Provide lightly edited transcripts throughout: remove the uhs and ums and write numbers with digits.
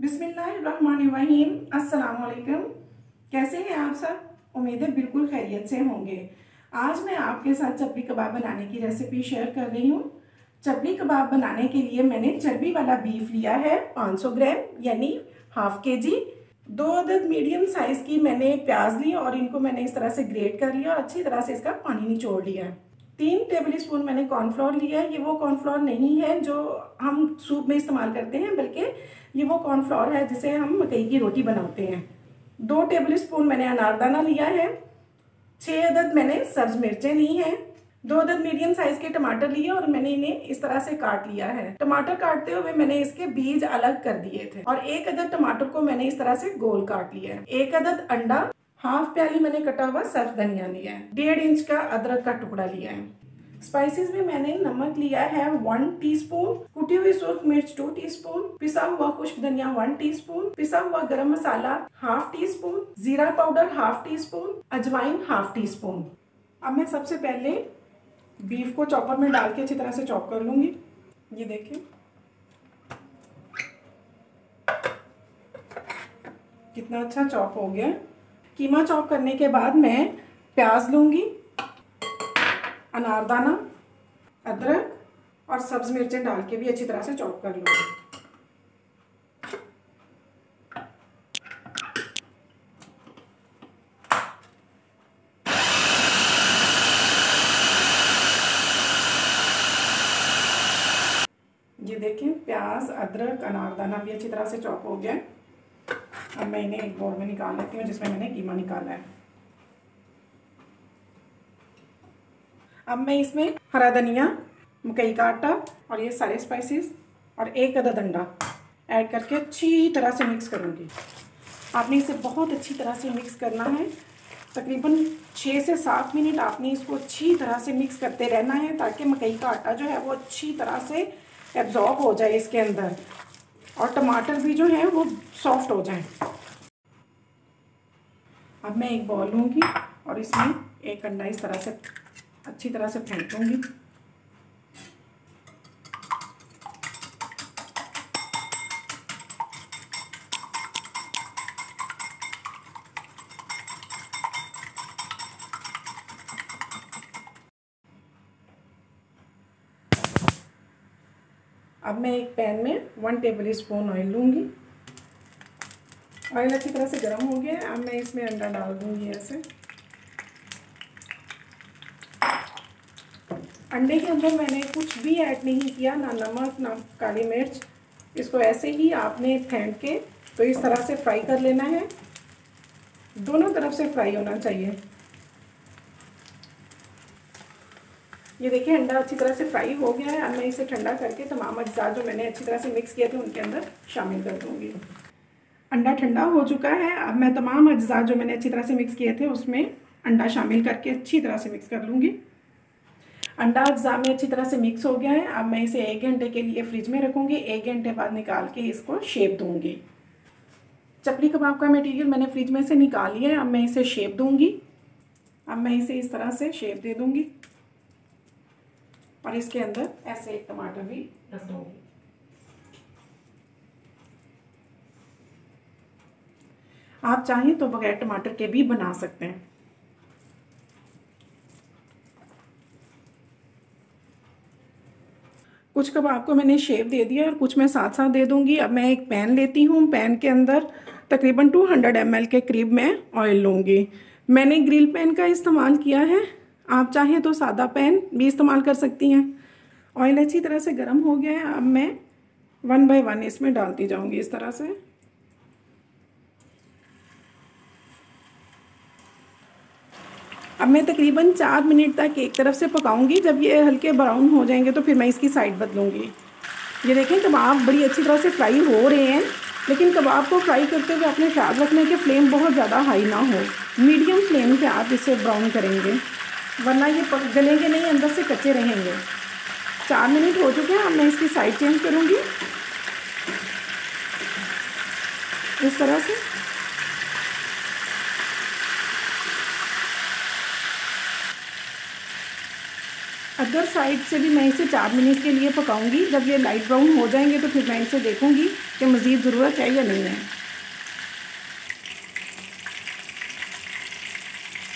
बिस्मिल्लाहिर्रहमानिर्रहीम। अस्सलाम वालेकुम। कैसे हैं आप सब? उम्मीद है बिल्कुल खैरियत से होंगे। आज मैं आपके साथ चपली कबाब बनाने की रेसिपी शेयर कर रही हूँ। चपली कबाब बनाने के लिए मैंने चर्बी वाला बीफ लिया है 500 ग्राम यानी हाफ केजी। 2 अदद मीडियम साइज की मैंने प्याज ली और इनको मैंने इस तरह से ग्रेट कर लिया और अच्छी तरह से इसका पानी निचोड़ लिया है। 3 टेबल स्पून मैंने कॉर्नफ्लोर लिया है। ये वो कॉर्नफ्लोर नहीं है जो हम सूप में इस्तेमाल करते हैं, बल्कि ये वो कॉर्नफ्लोर है जिसे हम मकई की रोटी बनाते हैं। 2 टेबल स्पून मैंने अनारदाना लिया है। 6 अदद मैंने सब्ज मिर्चें ली हैं। 2 अदद मीडियम साइज के टमाटर लिए और मैंने इन्हें इस तरह से काट लिया है। टमाटर काटते हुए मैंने इसके बीज अलग कर दिए थे और 1 अदद टमाटर को मैंने इस तरह से गोल काट लिया है। 1 अदद अंडा, हाफ प्याली मैंने कटा हुआ सब्ज धनिया लिया है। 1.5 इंच का अदरक का टुकड़ा लिया है। स्पाइसेस में मैंने नमक लिया है 1 टीस्पून, कुटी हुई सूरख मिर्च 2 टीस्पून, पिसा हुआ खुश्क धनिया 1 टीस्पून, पिसा हुआ गरम मसाला हाफ टीस्पून, जीरा पाउडर हाफ टीस्पून, अजवाइन हाफ टीस्पून। अब मैं सबसे पहले बीफ को चॉपर में डाल के अच्छी तरह से चॉप कर लूंगी। ये देखिए कितना अच्छा चॉप हो गया। कीमा चॉप करने के बाद मैं प्याज लूंगी, अनारदाना, अदरक और सब्ज मिर्चें डाल के भी अच्छी तरह से चॉप कर लूंगी। ये देखें प्याज, अदरक, अनारदाना भी अच्छी तरह से चॉप हो गया। अब मैं इन्हें एक बाउल में निकाल लेती हूँ जिसमें मैंने कीमा निकाला है। अब मैं इसमें हरा धनिया, मकई का आटा और ये सारे स्पाइसेस और 1 अदद अंडा ऐड करके अच्छी तरह से मिक्स करूँगी। आपने इसे बहुत अच्छी तरह से मिक्स करना है। तकरीबन 6 से 7 मिनट आपने इसको अच्छी तरह से मिक्स करते रहना है ताकि मकई का आटा जो है वो अच्छी तरह से एब्जॉर्ब हो जाए इसके अंदर और टमाटर भी जो है वो सॉफ्ट हो जाए। अब मैं एक बॉल लूँगी और इसमें 1 अंडा इस तरह से अच्छी तरह से फेंट लूँगी। अब मैं एक पैन में 1 टेबल स्पून ऑयल लूँगी। ऑयल अच्छी तरह से गर्म हो गया है। अब मैं इसमें अंडा डाल दूँगी ऐसे। अंडे के अंदर मैंने कुछ भी ऐड नहीं किया, ना नमक ना काली मिर्च। इसको ऐसे ही आपने फेंट के तो इस तरह से फ्राई कर लेना है। दोनों तरफ से फ्राई होना चाहिए। ये देखिए अंडा अच्छी तरह से फ्राई हो गया है। अब मैं इसे ठंडा करके तमाम अज्जा जो मैंने अच्छी तरह से मिक्स किए थे उनके अंदर शामिल कर दूँगी। अंडा ठंडा हो चुका है। अब मैं तमाम अज्जा जो मैंने अच्छी तरह से मिक्स किए थे उसमें अंडा शामिल करके अच्छी तरह से मिक्स कर लूँगी। अंडा अज्जा में अच्छी तरह से मिक्स हो गया है। अब मैं इसे 1 घंटे के लिए फ्रिज में रखूँगी। 1 घंटे बाद निकाल के इसको शेप दूँगी। चपली कबाब का मटेरियल मैंने फ्रिज में से निकाल लिया है। अब मैं इसे शेप दूँगी। अब मैं इसे इस तरह से शेप दे दूँगी और इसके अंदर ऐसे एक टमाटर भी रख दूँगी। आप चाहें तो बगैर टमाटर के भी बना सकते हैं। कुछ कबाब को मैंने शेप दे दिया और कुछ मैं साथ साथ दे दूंगी। अब मैं एक पैन लेती हूँ। पैन के अंदर तकरीबन 200 ml के करीब मैं ऑयल लूँगी। मैंने ग्रिल पैन का इस्तेमाल किया है। आप चाहें तो सादा पैन भी इस्तेमाल कर सकती हैं। ऑयल अच्छी तरह से गर्म हो गया है। अब मैं 1 बाय 1 इसमें डालती जाऊँगी इस तरह से। अब मैं तकरीबन 4 मिनट तक एक तरफ से पकाऊंगी। जब ये हल्के ब्राउन हो जाएंगे तो फिर मैं इसकी साइड बदलूंगी। ये देखें कबाब बड़ी अच्छी तरह से फ्राई हो रहे हैं, लेकिन कबाब को फ्राई करते हुए अपने ख्याल रखना है कि फ्लेम बहुत ज़्यादा हाई ना हो। मीडियम फ्लेम पे आप इसे ब्राउन करेंगे, वरना ये गलेंगे नहीं, अंदर से कच्चे रहेंगे। 4 मिनट हो चुके हैं। अब मैं इसकी साइड चेंज करूँगी। इस तरह से। अदर साइड से भी मैं इसे 4 मिनट के लिए पकाऊंगी। जब ये लाइट ब्राउन हो जाएंगे तो फिर मैं इसे देखूंगी कि मज़ीद ज़रूरत है या नहीं है।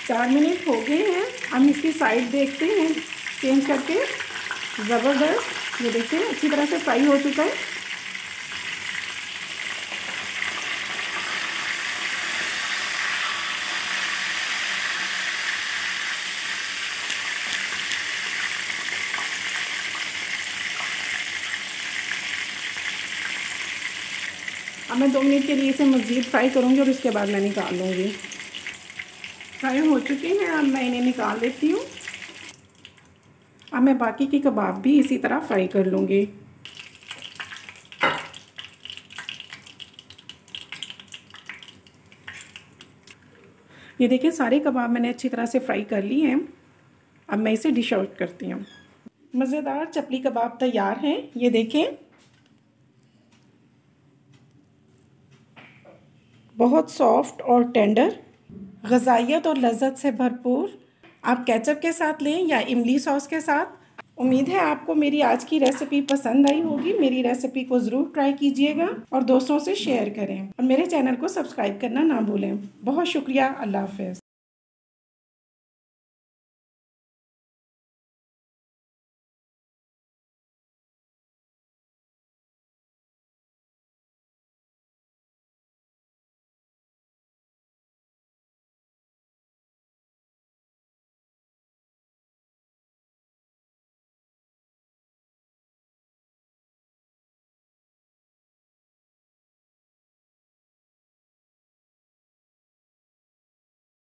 4 मिनट हो गए हैं। हम इसकी साइड देखते हैं चेंज करके। ज़बरदस्त, ये देखिए अच्छी तरह से फ्राई हो चुका है। अब मैं 2 मिनट के लिए इसे मज़ीद फ्राई करूँगी और उसके बाद मैं निकाल लूँगी। फ्राई हो चुके हैं, अब मैं इन्हें निकाल लेती हूँ। अब मैं बाकी के कबाब भी इसी तरह फ्राई कर लूँगी। ये देखिए सारे कबाब मैंने अच्छी तरह से फ्राई कर लिए हैं। अब मैं इसे डिश आउट करती हूँ। मज़ेदार चपली कबाब तैयार हैं। ये देखें, बहुत सॉफ्ट और टेंडर, ग़ज़ाइयत और लज़्ज़त से भरपूर। आप केचप के साथ लें या इमली सॉस के साथ। उम्मीद है आपको मेरी आज की रेसिपी पसंद आई होगी। मेरी रेसिपी को ज़रूर ट्राई कीजिएगा और दोस्तों से शेयर करें और मेरे चैनल को सब्सक्राइब करना ना भूलें। बहुत शुक्रिया। अल्लाह हाफ़िज़।